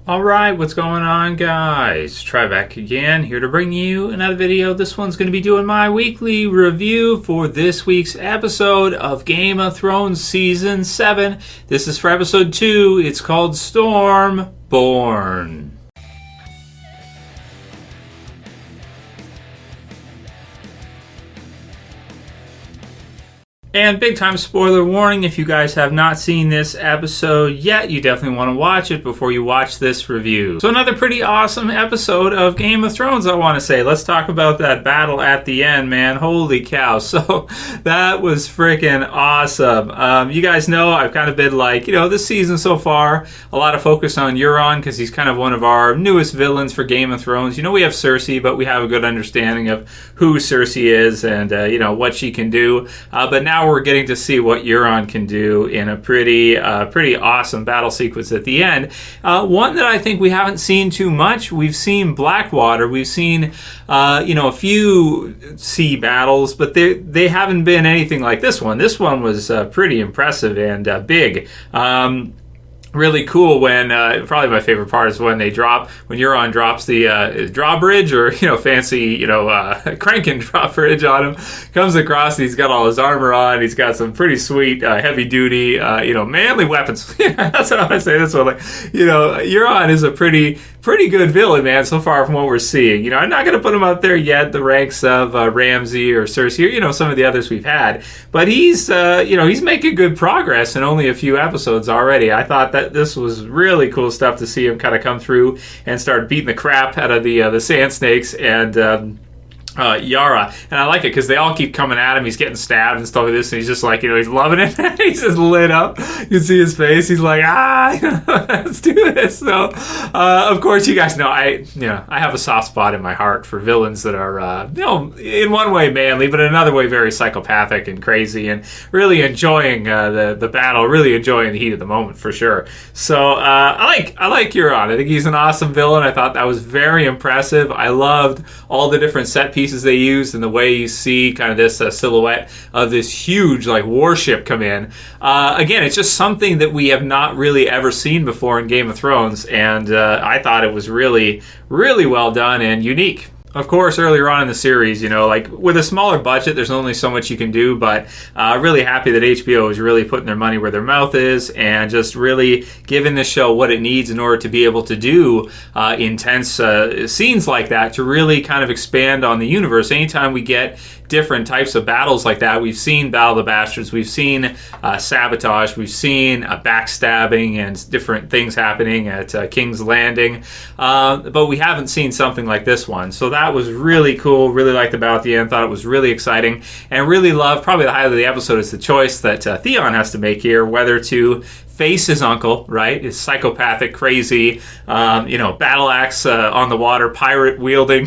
Alright, what's going on, guys? Trev back again, here to bring you another video. This one's going to be doing my weekly review for this week's episode of Game of Thrones Season 7. This is for episode 2. It's called Stormborn. And big time spoiler warning, if you guys have not seen this episode yet, you definitely want to watch it before you watch this review. So another pretty awesome episode of Game of Thrones, I want to say. Let's talk about that battle at the end, man. Holy cow. So that was freaking awesome. You guys know I've kind of been like, this season so far, a lot of focus on Euron because he's kind of one of our newest villains for Game of Thrones. We have Cersei, but we have a good understanding of who Cersei is and, what she can do. But now we're getting to see what Euron can do in a pretty awesome battle sequence at the end. One that I think we haven't seen too much. We've seen Blackwater. We've seen, a few sea battles, but they haven't been anything like this one. This one was pretty impressive and big. Really cool when, probably my favorite part is when Euron drops the drawbridge or, fancy, cranking drawbridge on him, comes across and he's got all his armor on, he's got some pretty sweet, heavy duty, manly weapons. That's what I want to say this one. Euron is a pretty good villain, man, so far from what we're seeing. I'm not going to put him up there yet, the ranks of Ramsay or Cersei, some of the others we've had, but he's making good progress in only a few episodes already. I thought that this was really cool stuff to see him kind of come through and start beating the crap out of the sand snakes and Yara, and I like it because they all keep coming at him. He's getting stabbed and stuff like this, and he's just like, he's loving it. He's just lit up. You can see his face. He's like, let's do this. So, of course, you guys know I have a soft spot in my heart for villains that are, in one way manly, but in another way very psychopathic and crazy, and really enjoying the battle, really enjoying the heat of the moment for sure. So, I like Euron. I think he's an awesome villain. I thought that was very impressive. I loved all the different set pieces they used and the way you see kind of this silhouette of this huge warship come in. Again, it's just something that we have not really ever seen before in Game of Thrones, and I thought it was really, really well done and unique. Of course, earlier on in the series, with a smaller budget, there's only so much you can do, but really happy that HBO is really putting their money where their mouth is and just really giving the show what it needs in order to be able to do intense scenes like that, to really kind of expand on the universe. Anytime we get different types of battles like that, we've seen Battle of the Bastards, we've seen sabotage, we've seen backstabbing and different things happening at King's Landing, but we haven't seen something like this one. So that was really cool. Really liked the battle at the end. Thought it was really exciting, and really loved, probably the highlight of the episode is the choice that Theon has to make here, whether to face his uncle, right? His psychopathic, crazy, battle axe on the water, pirate wielding,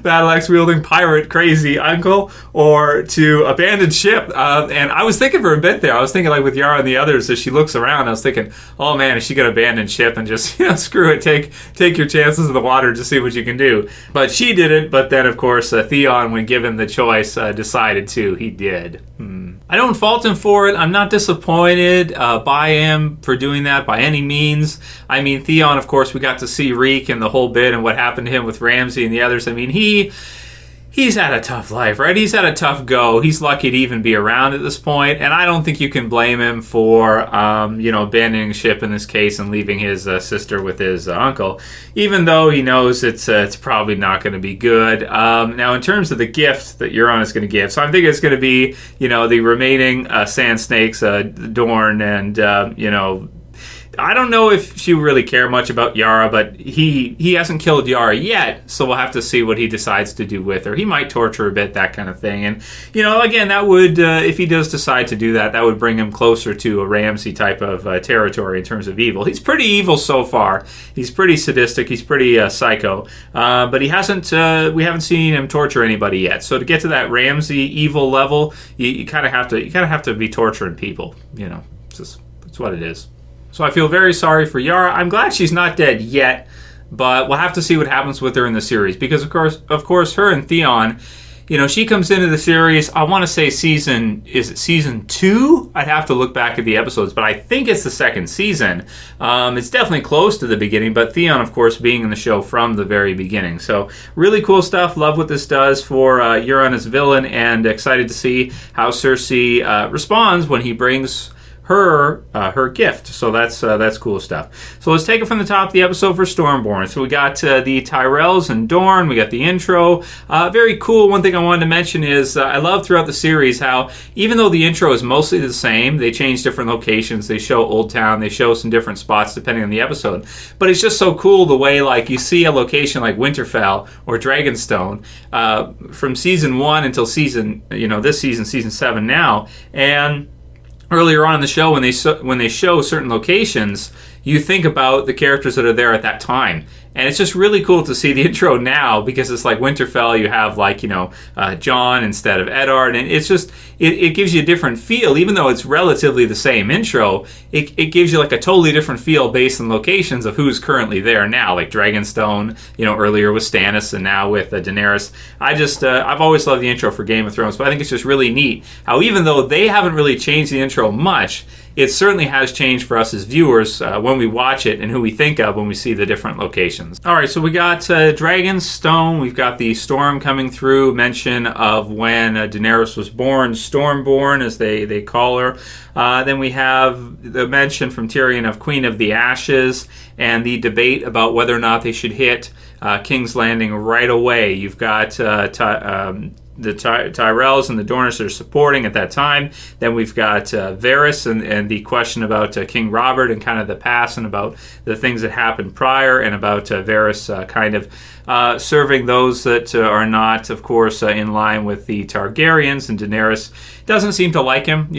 battle axe wielding, pirate crazy uncle, or to abandon ship. And I was thinking for a bit there, I was thinking like with Yara and the others, as she looks around, I was thinking, oh man, is she going to abandon ship and just, screw it, take your chances in the water to see what you can do. But she didn't, but then of course Theon, when given the choice, decided to. He did. I don't fault him for it. I'm not disappointed by him for doing that by any means. I mean, Theon, of course, we got to see Reek and the whole bit and what happened to him with Ramsay and the others. I mean, he's had a tough life, right? He's had a tough go. He's lucky to even be around at this point, and I don't think you can blame him for, abandoning ship in this case and leaving his sister with his uncle, even though he knows it's probably not going to be good. Now, in terms of the gift that Euron is going to give, so I'm thinking it's going to be, the remaining sand snakes, Dorne, and, I don't know if she would really care much about Yara, but he hasn't killed Yara yet, so we'll have to see what he decides to do with her. He might torture a bit, that kind of thing. And, again, that would, if he does decide to do that, that would bring him closer to a Ramsay type of territory in terms of evil. He's pretty evil so far. He's pretty sadistic. He's pretty psycho. But we haven't seen him torture anybody yet. So to get to that Ramsay evil level, you kind of have to be torturing people. It's what it is. So I feel very sorry for Yara. I'm glad she's not dead yet, but we'll have to see what happens with her in the series, because of course her and Theon, she comes into the series, I want to say is it season 2? I'd have to look back at the episodes, but I think it's the second season. It's definitely close to the beginning, but Theon, of course, being in the show from the very beginning. So really cool stuff. Love what this does for Euron as villain, and excited to see how Cersei responds when he brings her gift. So that's cool stuff. So let's take it from the top of the episode for Stormborn. So we got the Tyrells and Dorne. We got the intro. Very cool. One thing I wanted to mention is I love throughout the series how even though the intro is mostly the same, they change different locations. They show Old Town. They show some different spots depending on the episode. But it's just so cool the way like you see a location like Winterfell or Dragonstone from season 1 until this season 7 now, and earlier on in the show, when they show certain locations, you think about the characters that are there at that time. And it's just really cool to see the intro now because it's like Winterfell, you have Jon instead of Eddard, and it's just, it gives you a different feel. Even though it's relatively the same intro, it gives you like a totally different feel based on locations of who's currently there now, like Dragonstone, earlier with Stannis and now with Daenerys. I've always loved the intro for Game of Thrones, but I think it's just really neat how even though they haven't really changed the intro much, it certainly has changed for us as viewers when we watch it and who we think of when we see the different locations. All right, so we got Dragonstone. We've got the storm coming through, mention of when Daenerys was born, Stormborn as they call her. Then we have the mention from Tyrion of Queen of the Ashes and the debate about whether or not they should hit King's Landing right away. You've got the Tyrells and the Dornish are supporting at that time. Then we've got Varys and the question about King Robert and kind of the past and about the things that happened prior, and about Varys kind of serving those that are not, of course, in line with the Targaryens. And Daenerys doesn't seem to like him,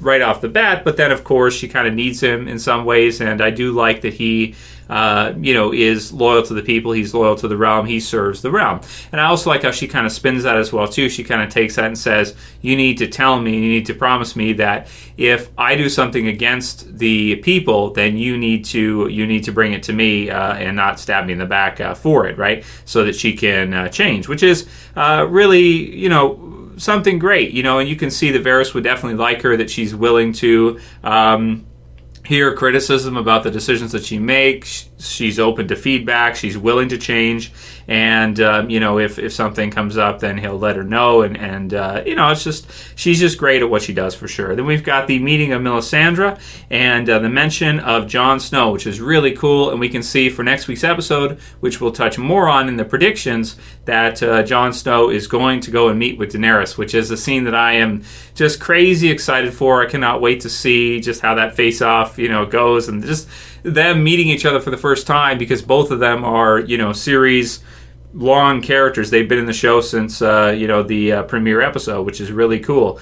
right off the bat, but then, of course, she kind of needs him in some ways, and I do like that he is loyal to the people. He's loyal to the realm. He serves the realm. And I also like how she kind of spins that as well, too. She kind of takes that and says, you need to tell me, you need to promise me that if I do something against the people, then you need to bring it to me and not stab me in the back for it, right? So that she can change, which is really, something great, and you can see that Varys would definitely like her, that she's willing to hear criticism about the decisions that she makes. She's open to feedback. She's willing to change. And, if something comes up, then he'll let her know. And it's just, she's just great at what she does for sure. Then we've got the meeting of Melisandre and the mention of Jon Snow, which is really cool. And we can see for next week's episode, which we'll touch more on in the predictions, that Jon Snow is going to go and meet with Daenerys, which is a scene that I am just crazy excited for. I cannot wait to see just how that face-off, goes, and just them meeting each other for the first time, because both of them are, series long characters. They've been in the show since, the premiere episode, which is really cool.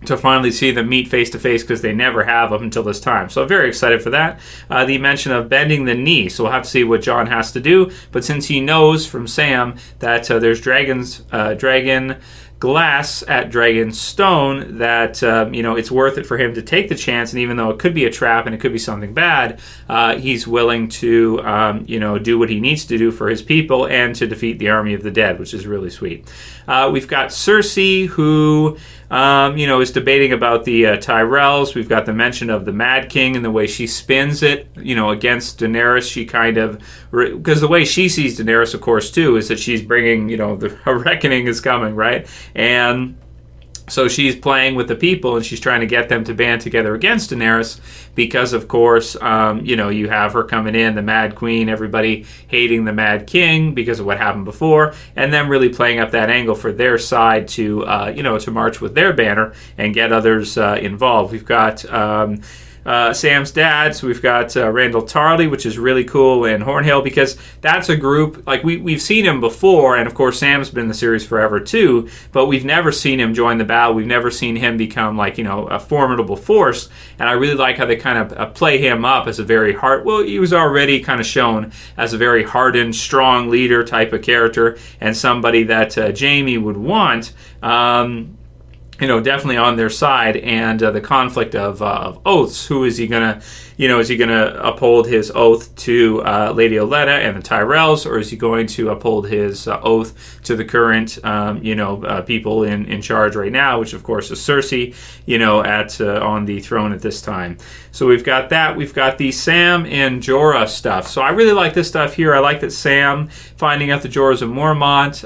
To finally see them meet face to face, because they never have up until this time. So I'm very excited for that. The mention of bending the knee. So we'll have to see what Jon has to do. But since he knows from Sam that there's dragon glass at Dragonstone, that it's worth it for him to take the chance, and even though it could be a trap and it could be something bad, he's willing to do what he needs to do for his people and to defeat the army of the dead, which is really sweet. We've got Cersei, who is debating about the Tyrells. We've got the mention of the Mad King and the way she spins it, against Daenerys. She kind of, because the way she sees Daenerys, of course, too, is that she's bringing, a reckoning is coming, right? And so she's playing with the people, and she's trying to get them to band together against Daenerys because, of course, you have her coming in, the Mad Queen, everybody hating the Mad King because of what happened before, and them really playing up that angle for their side to, to march with their banner and get others involved. We've got Sam's dad, so we've got Randall Tarley, which is really cool, and Hornhill, because that's a group, like we've seen him before, and of course Sam's been in the series forever too, but we've never seen him join the battle. We've never seen him become a formidable force, and I really like how they kind of play him up as a very he was already kind of shown as a very hardened, strong leader type of character, and somebody that Jaime would want, definitely on their side. And the conflict of oaths. Who is he going to, is he going to uphold his oath to Lady Olenna and the Tyrells, or is he going to uphold his oath to the current, people in charge right now, which of course is Cersei, on the throne at this time. So we've got that. We've got the Sam and Jorah stuff. So I really like this stuff here. I like that Sam, finding out the Jorahs of Mormont,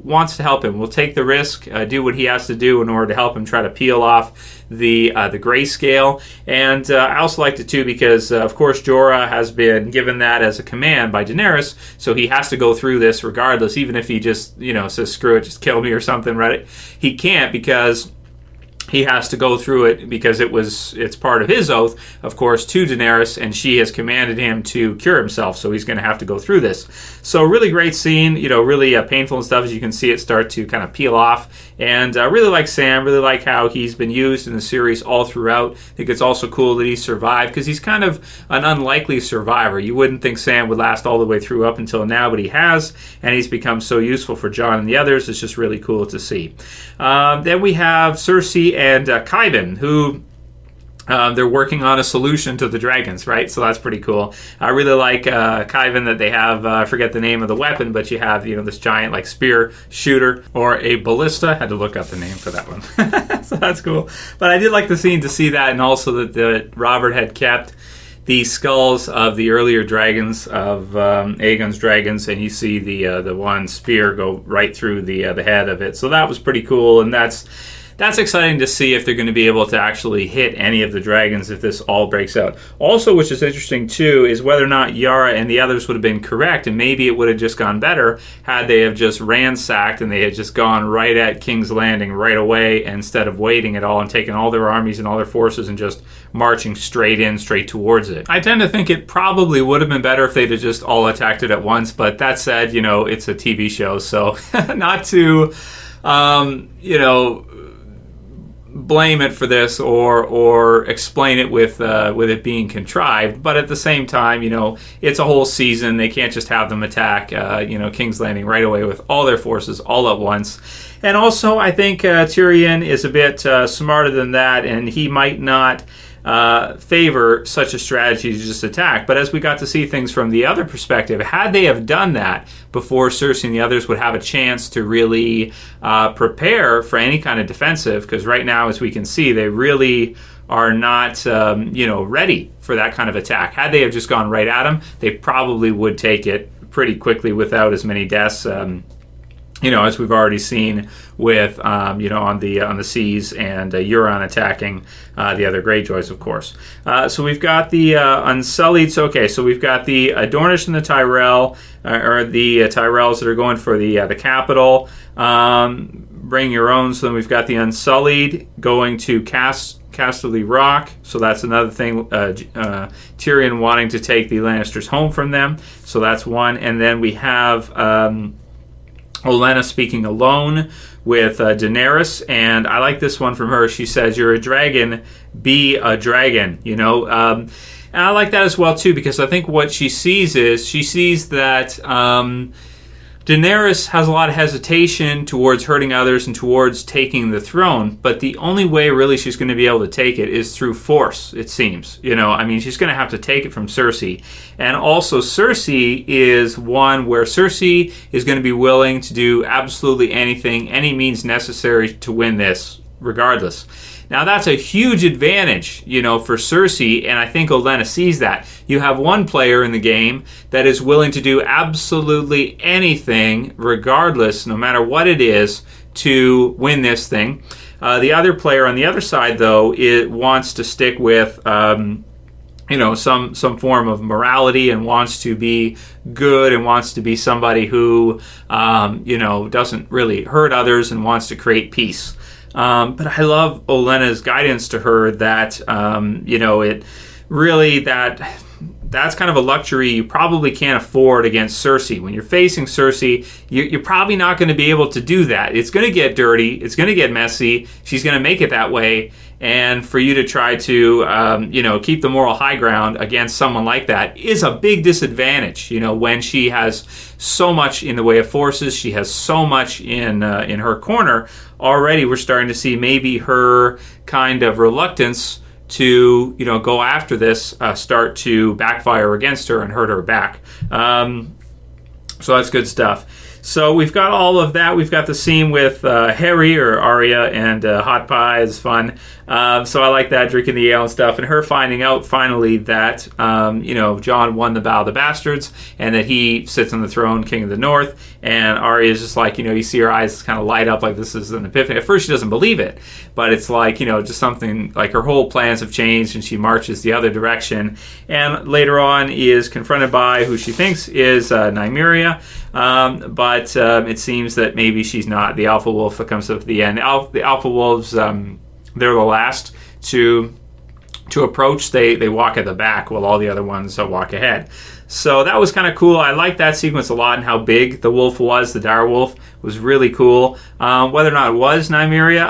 wants to help him. Will take the risk, do what he has to do in order to help him try to peel off the grayscale. And I also liked it too because, of course, Jorah has been given that as a command by Daenerys, so he has to go through this regardless, even if he just, says, screw it, just kill me or something, right? He can't, because he has to go through it because it's part of his oath, of course, to Daenerys, and she has commanded him to cure himself, so he's going to have to go through this. So really great scene, really painful and stuff, as you can see it start to kind of peel off. And I really like Sam, really like how he's been used in the series all throughout. I think it's also cool that he survived, because he's kind of an unlikely survivor. You wouldn't think Sam would last all the way through up until now, but he has, and he's become so useful for Jon and the others. It's just really cool to see. Then we have Cersei and Qyburn, who they're working on a solution to the dragons, right? So that's pretty cool. I really like Qyburn, that they have, I forget the name of the weapon, but you have, this giant like spear shooter, or a ballista. Had to look up the name for that one. So that's cool. But I did like the scene to see that, and also that Robert had kept the skulls of the earlier dragons, of Aegon's dragons, and you see the one spear go right through the head of it. So that was pretty cool, and that's exciting to see if they're going to be able to actually hit any of the dragons if this all breaks out. Also, which is interesting too, is whether or not Yara and the others would have been correct, and maybe it would have just gone better had they have just ransacked and they had just gone right at King's Landing right away, instead of waiting at all and taking all their armies and all their forces and just marching straight towards it. I tend to think it probably would have been better if they'd have just all attacked it at once, but that said, it's a TV show, so not to, blame it for this or explain it with it being contrived, but at the same time, it's a whole season. They can't just have them attack King's Landing right away with all their forces all at once. And also, I think Tyrion is a bit smarter than that, and he might not favor such a strategy to just attack. But as we got to see things from the other perspective, had they have done that before Cersei and the others would have a chance to really prepare for any kind of defensive, because right now, as we can see, they really are not ready for that kind of attack. Had they have just gone right at them, they probably would take it pretty quickly without as many deaths. As we've already seen with, on the seas, and Euron attacking the other Greyjoys, of course. So we've got the Unsullied. So we've got the Dornish and the Tyrell, or the Tyrells that are going for the capital. Bring your own. So then we've got the Unsullied going to Casterly Rock. So that's another thing. Tyrion wanting to take the Lannisters home from them. So that's one. And then we have Olenna speaking alone with Daenerys, and I like this one from her. She says, "You're a dragon, be a dragon," and I like that as well too, because I think what she sees that Daenerys has a lot of hesitation towards hurting others and towards taking the throne, but the only way really she's going to be able to take it is through force, it seems. She's going to have to take it from Cersei. And also Cersei is one where Cersei is going to be willing to do absolutely anything, any means necessary to win this, regardless. Now, that's a huge advantage, for Cersei, and I think Olenna sees that. You have one player in the game that is willing to do absolutely anything, regardless, no matter what it is, to win this thing. The other player on the other side, though, wants to stick with some form of morality, and wants to be good, and wants to be somebody who, doesn't really hurt others, and wants to create peace. But I love Olenna's guidance to her that, it really, that's kind of a luxury you probably can't afford against Cersei. When you're facing Cersei, you're probably not going to be able to do that. It's going to get dirty. It's going to get messy. She's going to make it that way. And for you to try to, keep the moral high ground against someone like that is a big disadvantage. When she has so much in the way of forces, she has so much in her corner. Already, we're starting to see maybe her kind of reluctance to, go after this start to backfire against her and hurt her back. So that's good stuff. So we've got all of that. We've got the scene with Harry or Arya and Hot Pie is fun. So I like that, drinking the ale and stuff, and her finding out finally that Jon won the Battle of the Bastards and that he sits on the throne, King of the North. And Arya is just like, you see her eyes kind of light up like this is an epiphany. At first she doesn't believe it, but it's like, just something like her whole plans have changed and she marches the other direction. And later on is confronted by who she thinks is Nymeria. But it seems that maybe she's not. The Alpha Wolf that comes up at the end. The Alpha Wolves, they're the last to approach. They walk at the back while all the other ones walk ahead. So that was kind of cool. I liked that sequence a lot, and how big the wolf was. The dire wolf was really cool. Whether or not it was Nymeria,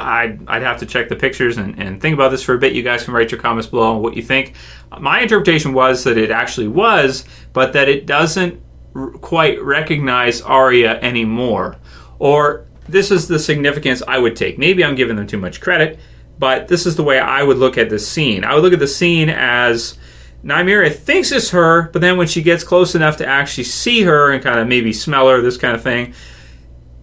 I'd have to check the pictures and think about this for a bit. You guys can write your comments below on what you think. My interpretation was that it actually was, but that it doesn't quite recognize Arya anymore. Or this is the significance I would take. Maybe I'm giving them too much credit, but this is the way I would look at this scene. I would look at the scene as Nymeria thinks it's her, but then when she gets close enough to actually see her and kind of maybe smell her, this kind of thing,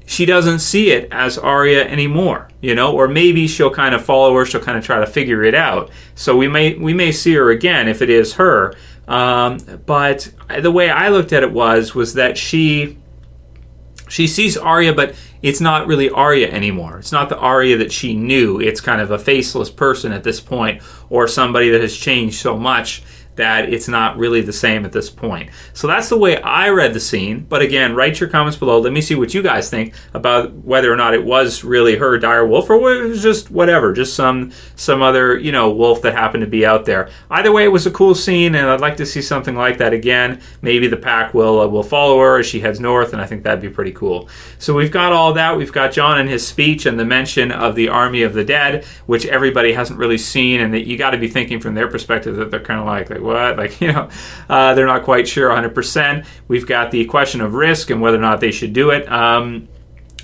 she doesn't see it as Arya anymore, or maybe she'll kind of follow her, she'll kind of try to figure it out. So we may see her again if it is her. But the way I looked at it was that she sees Arya, but it's not really Arya anymore. It's not the Arya that she knew. It's kind of a faceless person at this point, or somebody that has changed so much that it's not really the same at this point. So that's the way I read the scene. But again, write your comments below. Let me see what you guys think about whether or not it was really her dire wolf, or it was just whatever, just some other wolf that happened to be out there. Either way, it was a cool scene, and I'd like to see something like that again. Maybe the pack will follow her as she heads north, and I think that'd be pretty cool. So we've got all that. We've got Jon and his speech and the mention of the army of the dead, which everybody hasn't really seen, and that you got to be thinking from their perspective that they're kind of like what? They're not quite sure 100%. We've got the question of risk and whether or not they should do it.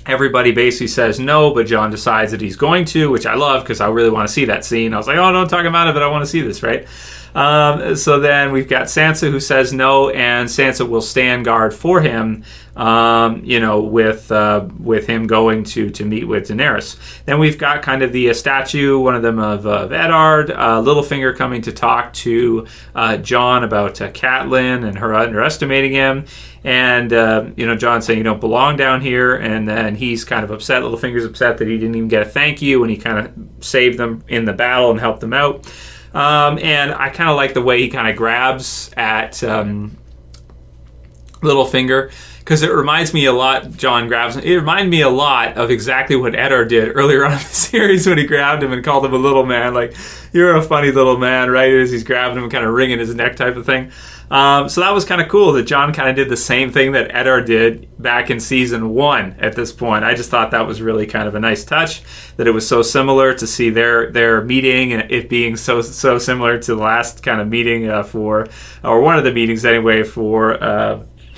Everybody basically says no, but Jon decides that he's going to, which I love because I really want to see that scene. I was like, oh, don't talk him out of it. I want to see this, right? So then we've got Sansa who says no, and Sansa will stand guard for him, with him going to meet with Daenerys. Then we've got kind of the statue, one of them of Eddard, Littlefinger coming to talk to Jon about Catelyn and her underestimating him. And, Jon saying, you don't belong down here. And then he's kind of upset. Littlefinger's upset that he didn't even get a thank you, and he kind of saved them in the battle and helped them out. And I kind of like the way he kind of grabs at Littlefinger, because it reminds me a lot, Jon grabs him. It reminded me a lot of exactly what Eddard did earlier on in the series when he grabbed him and called him a little man. Like, you're a funny little man, right? As he's grabbing him and kind of wringing his neck type of thing. So that was kind of cool that Jon kind of did the same thing that Eddard did back in season 1 at this point. I just thought that was really kind of a nice touch, that it was so similar to see their meeting, and it being so similar to the last kind of meeting or one of the meetings anyway, for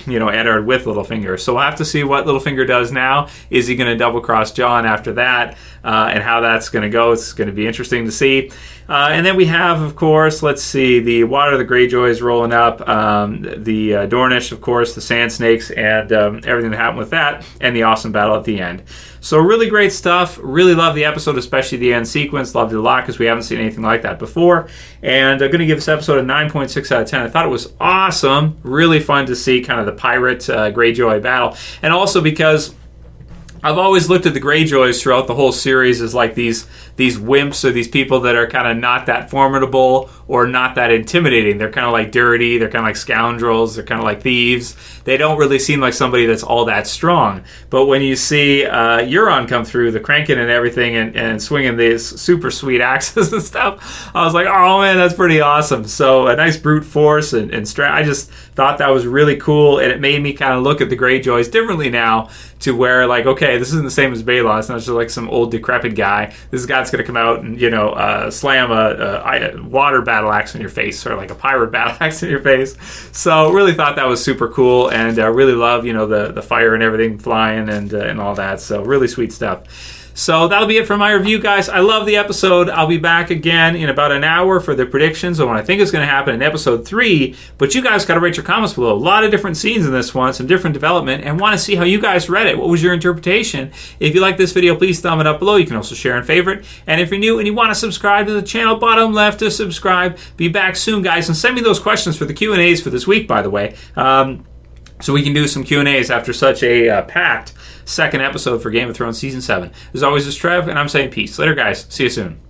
Eddard with Littlefinger. So we'll have to see what Littlefinger does now. Is he going to double cross Jon after that, and how that's going to go? It's going to be interesting to see. And then we have, of course, let's see, the Water of the Greyjoys rolling up, the Dornish, of course, the Sand Snakes, and everything that happened with that, and the awesome battle at the end. So really great stuff. Really love the episode, especially the end sequence. Loved it a lot because we haven't seen anything like that before. And I'm going to give this episode a 9.6 out of 10. I thought it was awesome. Really fun to see kind of the pirate Greyjoy battle. And also because I've always looked at the Greyjoys throughout the whole series as like these wimps, or these people that are kind of not that formidable or not that intimidating. They're kind of like dirty. They're kind of like scoundrels. They're kind of like thieves. They don't really seem like somebody that's all that strong. But when you see Euron come through, the cranking and everything, and swinging these super sweet axes and stuff, I was like, oh man, that's pretty awesome. So a nice brute force and I just thought that was really cool, and it made me kind of look at the Greyjoys differently now, to where like, okay, this isn't the same as Balon. It's not just like some old decrepit guy. This guy's going to come out and slam a water battle axe in your face, or like a pirate battle axe in your face. So really thought that was super cool, and really love the fire and everything flying and all that. So really sweet stuff. So that'll be it for my review, guys. I love the episode. I'll be back again in about an hour for the predictions on what I think is going to happen in episode 3. But you guys got to rate your comments below. A lot of different scenes in this one, some different development, and want to see how you guys read it. What was your interpretation? If you like this video, please thumb it up below. You can also share and favorite. And if you're new and you want to subscribe to the channel, bottom left to subscribe. Be back soon, guys, and send me those questions for the Q&As for this week, by the way. So we can do some Q&As after such a packed second episode for Game of Thrones Season 7. As always, it's Trev, and I'm saying peace. Later, guys. See you soon.